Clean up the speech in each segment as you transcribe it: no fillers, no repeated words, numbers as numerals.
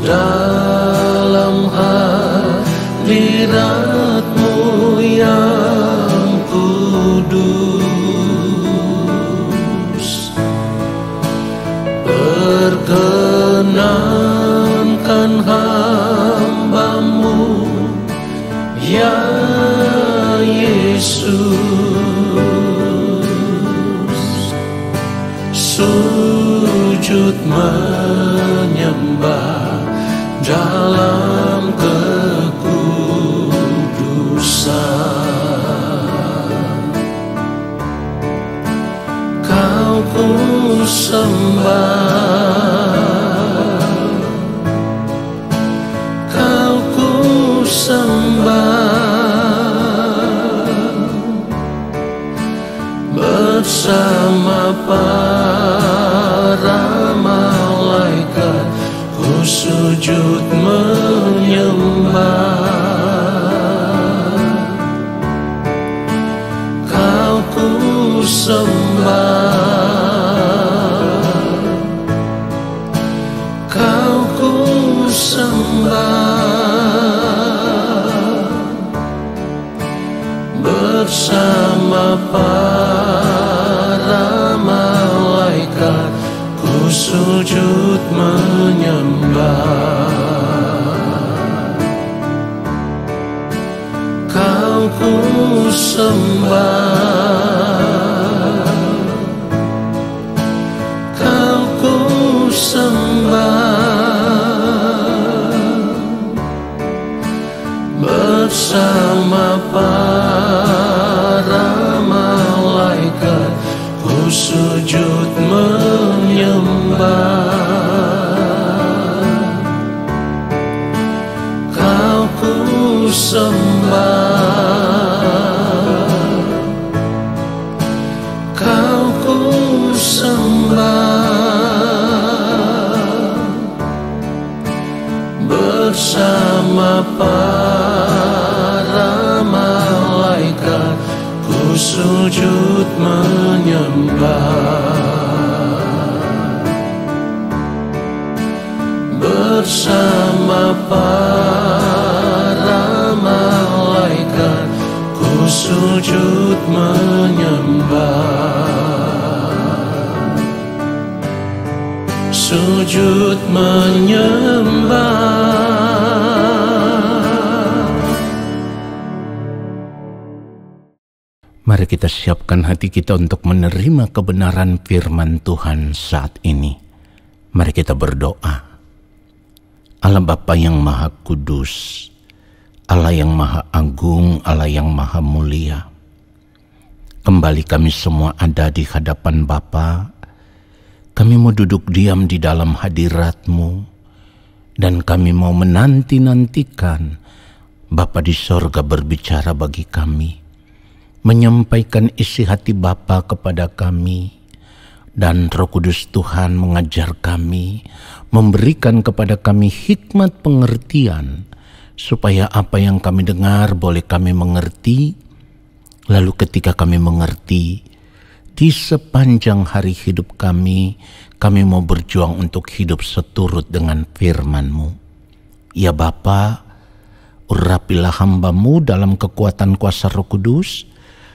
dalam hadirat-Mu yang kudus. Perkenankan hamba-Mu ya Yesus, sujud menyembah dalam kekudusan. Kau ku sembah, Kau ku sembah, bersama para malaikat ku sujud menyembah. Kau ku sembah, Kau ku sembah, bersama para malaikat ku sujud menyembah. Kau ku sembah, Kau ku sembah, bersama para malaikat ku sujud menyembah. Kau ku sembah, Kau ku sembah, bersama para malaikat ku sujud menyembah. Bersama para malaikat ku sujud menyembah. Sujud menyembah. Mari kita siapkan hati kita untuk menerima kebenaran firman Tuhan saat ini. Mari kita berdoa. Allah Bapa yang Maha Kudus, Allah yang Maha Agung, Allah yang Maha Mulia. Kembali kami semua ada di hadapan Bapa. Kami mau duduk diam di dalam hadirat-Mu, dan kami mau menanti-nantikan Bapa di sorga berbicara bagi kami, menyampaikan isi hati Bapa kepada kami, dan Roh Kudus Tuhan mengajar kami, memberikan kepada kami hikmat pengertian, supaya apa yang kami dengar boleh kami mengerti. Lalu ketika kami mengerti, di sepanjang hari hidup kami mau berjuang untuk hidup seturut dengan firman-Mu. Ya Bapa, urapilah hamba-Mu dalam kekuatan kuasa Roh Kudus,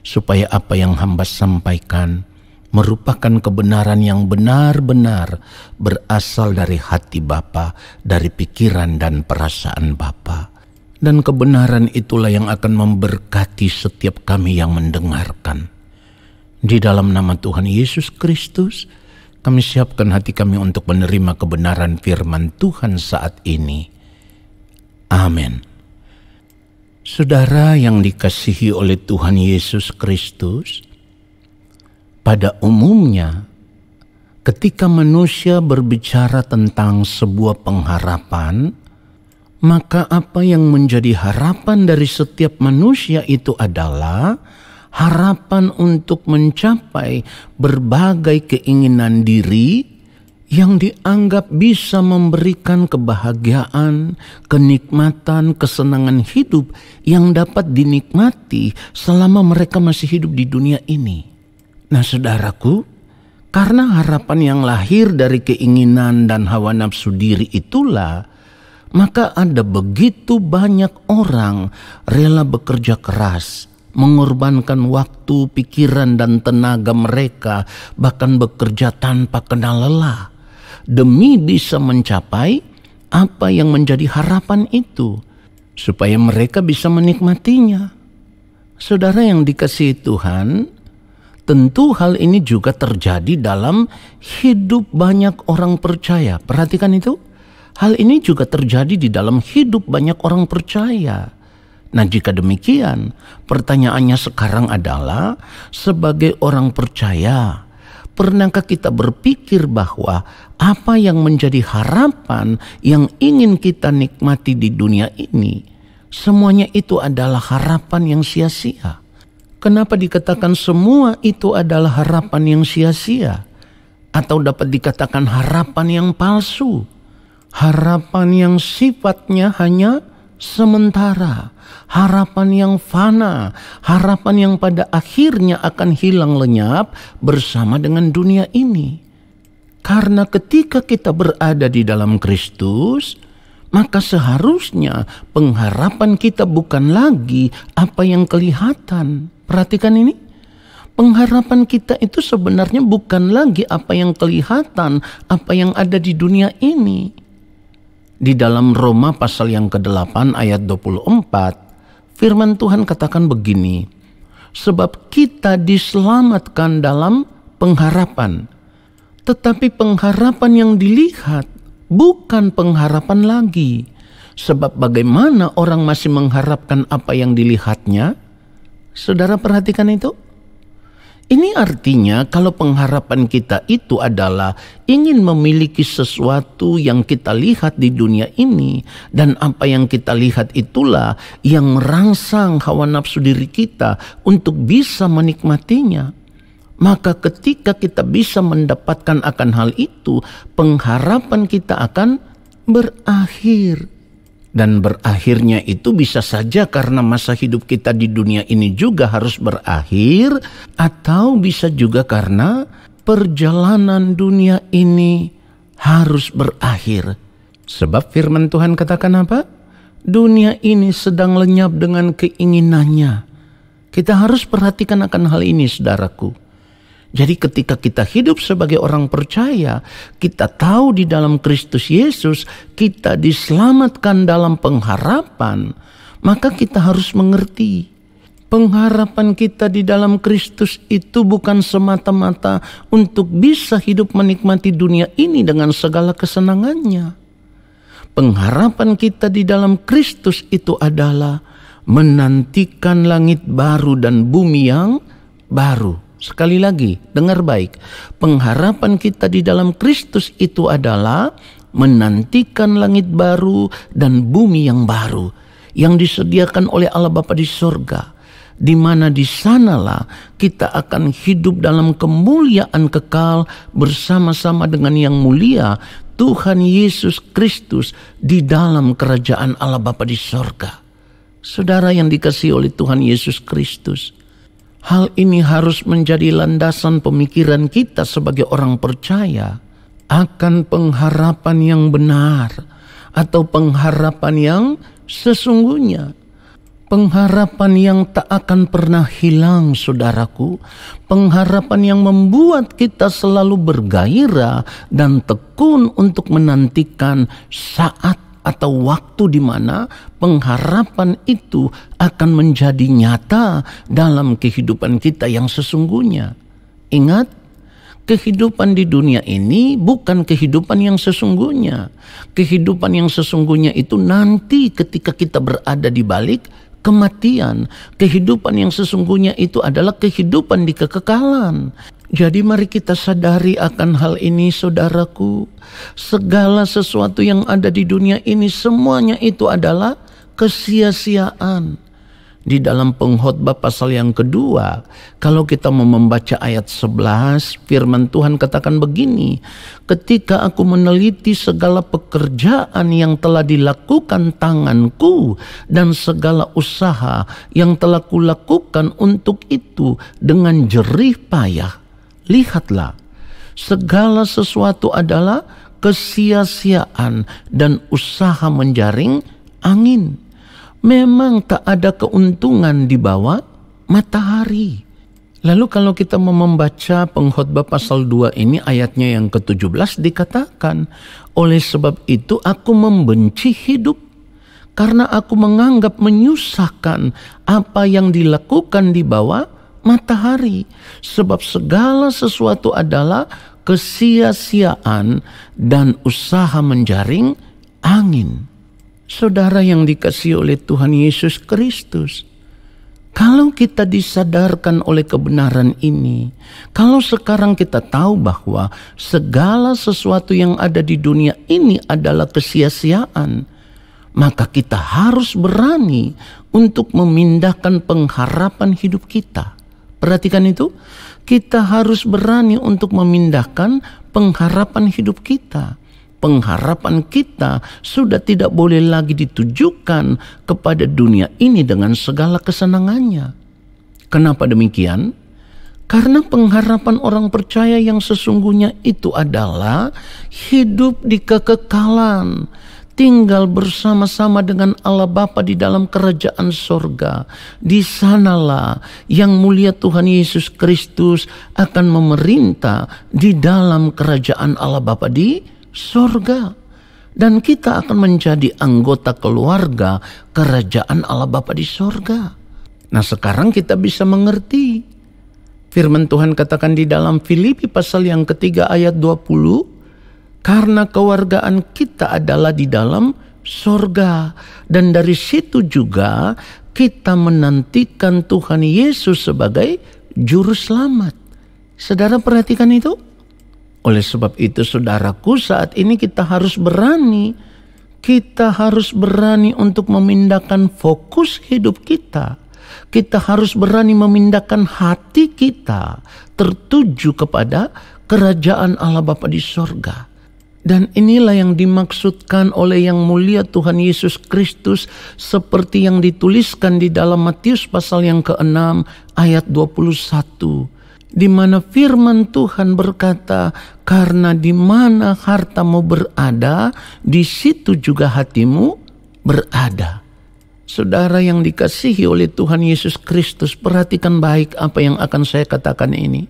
supaya apa yang hamba sampaikan merupakan kebenaran yang benar-benar berasal dari hati Bapa, dari pikiran dan perasaan Bapa. Dan kebenaran itulah yang akan memberkati setiap kami yang mendengarkan. Di dalam nama Tuhan Yesus Kristus, kami siapkan hati kami untuk menerima kebenaran firman Tuhan saat ini. Amin. Saudara yang dikasihi oleh Tuhan Yesus Kristus, pada umumnya ketika manusia berbicara tentang sebuah pengharapan, maka apa yang menjadi harapan dari setiap manusia itu adalah harapan untuk mencapai berbagai keinginan diri yang dianggap bisa memberikan kebahagiaan, kenikmatan, kesenangan hidup yang dapat dinikmati selama mereka masih hidup di dunia ini. Nah saudaraku, karena harapan yang lahir dari keinginan dan hawa nafsu diri itulah maka ada begitu banyak orang rela bekerja keras, mengorbankan waktu, pikiran, dan tenaga mereka, bahkan bekerja tanpa kenal lelah, demi bisa mencapai apa yang menjadi harapan itu, supaya mereka bisa menikmatinya. Saudara yang dikasihi Tuhan, tentu hal ini juga terjadi dalam hidup banyak orang percaya. Perhatikan itu. Hal ini juga terjadi di dalam hidup banyak orang percaya. Nah, jika demikian, pertanyaannya sekarang adalah, sebagai orang percaya, pernahkah kita berpikir bahwa apa yang menjadi harapan yang ingin kita nikmati di dunia ini, semuanya itu adalah harapan yang sia-sia? Kenapa dikatakan semua itu adalah harapan yang sia-sia? Atau dapat dikatakan harapan yang palsu? Harapan yang sifatnya hanya sementara, harapan yang fana, harapan yang pada akhirnya akan hilang lenyap bersama dengan dunia ini. Karena ketika kita berada di dalam Kristus, maka seharusnya pengharapan kita bukan lagi apa yang kelihatan. Perhatikan ini. Pengharapan kita itu sebenarnya bukan lagi apa yang kelihatan, apa yang ada di dunia ini. Di dalam Roma pasal yang ke-8 ayat 24, firman Tuhan katakan begini, sebab kita diselamatkan dalam pengharapan. Tetapi pengharapan yang dilihat bukan pengharapan lagi. Sebab bagaimana orang masih mengharapkan apa yang dilihatnya? Saudara perhatikan itu. Ini artinya kalau pengharapan kita itu adalah ingin memiliki sesuatu yang kita lihat di dunia ini, dan apa yang kita lihat itulah yang merangsang hawa nafsu diri kita untuk bisa menikmatinya. Maka ketika kita bisa mendapatkan akan hal itu, pengharapan kita akan berakhir. Dan berakhirnya itu bisa saja karena masa hidup kita di dunia ini juga harus berakhir, atau bisa juga karena perjalanan dunia ini harus berakhir. Sebab firman Tuhan katakan apa? Dunia ini sedang lenyap dengan keinginannya. Kita harus perhatikan akan hal ini, saudaraku. Jadi ketika kita hidup sebagai orang percaya, kita tahu di dalam Kristus Yesus kita diselamatkan dalam pengharapan, maka kita harus mengerti pengharapan kita di dalam Kristus itu bukan semata-mata untuk bisa hidup menikmati dunia ini dengan segala kesenangannya. Pengharapan kita di dalam Kristus itu adalah menantikan langit baru dan bumi yang baru. Sekali lagi, dengar baik. Pengharapan kita di dalam Kristus itu adalah menantikan langit baru dan bumi yang baru yang disediakan oleh Allah Bapa di sorga, di mana di sanalah kita akan hidup dalam kemuliaan kekal bersama-sama dengan yang mulia Tuhan Yesus Kristus di dalam kerajaan Allah Bapa di sorga. Saudara yang dikasihi oleh Tuhan Yesus Kristus, hal ini harus menjadi landasan pemikiran kita sebagai orang percaya akan pengharapan yang benar atau pengharapan yang sesungguhnya. Pengharapan yang tak akan pernah hilang, saudaraku. Pengharapan yang membuat kita selalu bergairah dan tekun untuk menantikan saat atau waktu di mana pengharapan itu akan menjadi nyata dalam kehidupan kita yang sesungguhnya. Ingat, kehidupan di dunia ini bukan kehidupan yang sesungguhnya. Kehidupan yang sesungguhnya itu nanti ketika kita berada di balik kematian. Kehidupan yang sesungguhnya itu adalah kehidupan di kekekalan. Jadi mari kita sadari akan hal ini, saudaraku. Segala sesuatu yang ada di dunia ini semuanya itu adalah kesia-siaan. Di dalam Pengkhotbah pasal yang kedua, kalau kita mau membaca ayat 11, firman Tuhan katakan begini, ketika aku meneliti segala pekerjaan yang telah dilakukan tanganku dan segala usaha yang telah kulakukan untuk itu dengan jerih payah, lihatlah, segala sesuatu adalah kesia-siaan dan usaha menjaring angin. Memang tak ada keuntungan di bawah matahari. Lalu kalau kita mau membaca Pengkhotbah pasal 2 ini ayatnya yang ke-17 dikatakan, oleh sebab itu aku membenci hidup karena aku menganggap menyusahkan apa yang dilakukan di bawah matahari. Sebab segala sesuatu adalah kesia-siaan dan usaha menjaring angin. Saudara yang dikasihi oleh Tuhan Yesus Kristus, kalau kita disadarkan oleh kebenaran ini, kalau sekarang kita tahu bahwa segala sesuatu yang ada di dunia ini adalah kesia-siaan, maka kita harus berani untuk memindahkan pengharapan hidup kita. Perhatikan itu, kita harus berani untuk memindahkan pengharapan hidup kita. Pengharapan kita sudah tidak boleh lagi ditujukan kepada dunia ini dengan segala kesenangannya. Kenapa demikian? Karena pengharapan orang percaya yang sesungguhnya itu adalah hidup di kekekalan, tinggal bersama-sama dengan Allah Bapa di dalam kerajaan sorga. Di sanalah yang mulia Tuhan Yesus Kristus akan memerintah di dalam kerajaan Allah Bapa di sorga. Dan kita akan menjadi anggota keluarga kerajaan Allah Bapa di sorga. Nah, sekarang kita bisa mengerti. Firman Tuhan katakan di dalam Filipi pasal yang ketiga ayat 20, karena kewargaan kita adalah di dalam sorga, dan dari situ juga kita menantikan Tuhan Yesus sebagai juru selamat. Saudara perhatikan itu. Oleh sebab itu saudaraku, saat ini kita harus berani. Kita harus berani untuk memindahkan fokus hidup kita. Kita harus berani memindahkan hati kita tertuju kepada kerajaan Allah Bapa di sorga. Dan inilah yang dimaksudkan oleh yang mulia Tuhan Yesus Kristus, seperti yang dituliskan di dalam Matius pasal yang ke-6 ayat 21. Di mana firman Tuhan berkata, karena di mana hartamu berada, di situ juga hatimu berada. Saudara yang dikasihi oleh Tuhan Yesus Kristus, perhatikan baik apa yang akan saya katakan ini.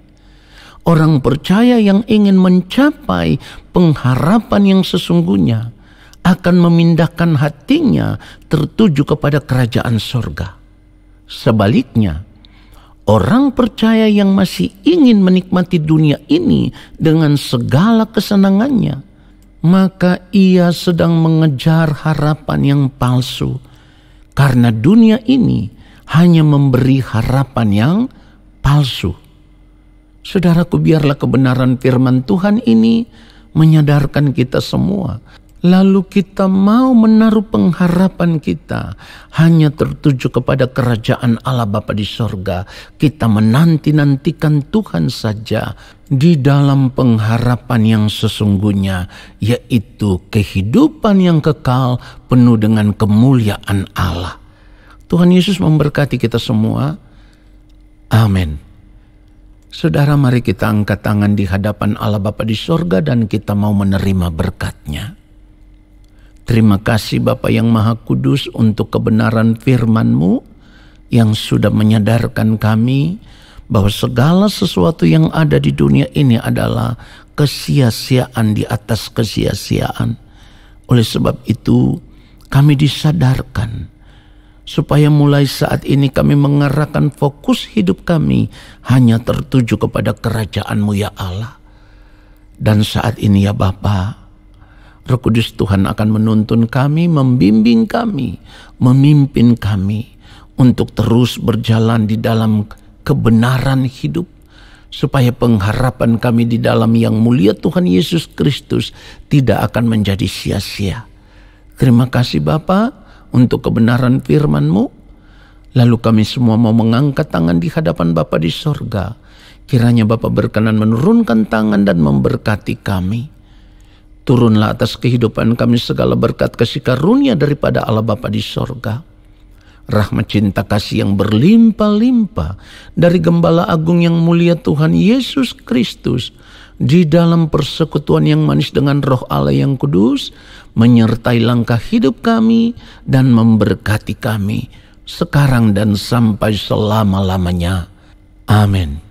Orang percaya yang ingin mencapai pengharapan yang sesungguhnya akan memindahkan hatinya tertuju kepada kerajaan sorga. Sebaliknya, orang percaya yang masih ingin menikmati dunia ini dengan segala kesenangannya, maka ia sedang mengejar harapan yang palsu. Karena dunia ini hanya memberi harapan yang palsu. Saudaraku, biarlah kebenaran firman Tuhan ini menyadarkan kita semua. Lalu kita mau menaruh pengharapan kita hanya tertuju kepada kerajaan Allah Bapa di sorga. Kita menanti-nantikan Tuhan saja di dalam pengharapan yang sesungguhnya, yaitu kehidupan yang kekal penuh dengan kemuliaan Allah. Tuhan Yesus memberkati kita semua. Amin. Saudara, mari kita angkat tangan di hadapan Allah Bapa di sorga dan kita mau menerima berkat-Nya. Terima kasih Bapa yang Maha Kudus untuk kebenaran firman-Mu yang sudah menyadarkan kami bahwa segala sesuatu yang ada di dunia ini adalah kesia-siaan di atas kesia-siaan. Oleh sebab itu kami disadarkan supaya mulai saat ini kami mengarahkan fokus hidup kami hanya tertuju kepada kerajaan-Mu ya Allah. Dan saat ini ya Bapa, Roh Kudus Tuhan akan menuntun kami, membimbing kami, memimpin kami untuk terus berjalan di dalam kebenaran hidup, supaya pengharapan kami di dalam yang mulia Tuhan Yesus Kristus tidak akan menjadi sia-sia. Terima kasih Bapa untuk kebenaran firman-Mu. Lalu kami semua mau mengangkat tangan di hadapan Bapa di sorga. Kiranya Bapa berkenan menurunkan tangan dan memberkati kami. Turunlah atas kehidupan kami segala berkat kasih karunia daripada Allah Bapa di sorga. rahmat cinta kasih yang berlimpah-limpah dari Gembala Agung yang mulia Tuhan Yesus Kristus, di dalam persekutuan yang manis dengan Roh Allah yang kudus, menyertai langkah hidup kami dan memberkati kami sekarang dan sampai selama-lamanya. Amin.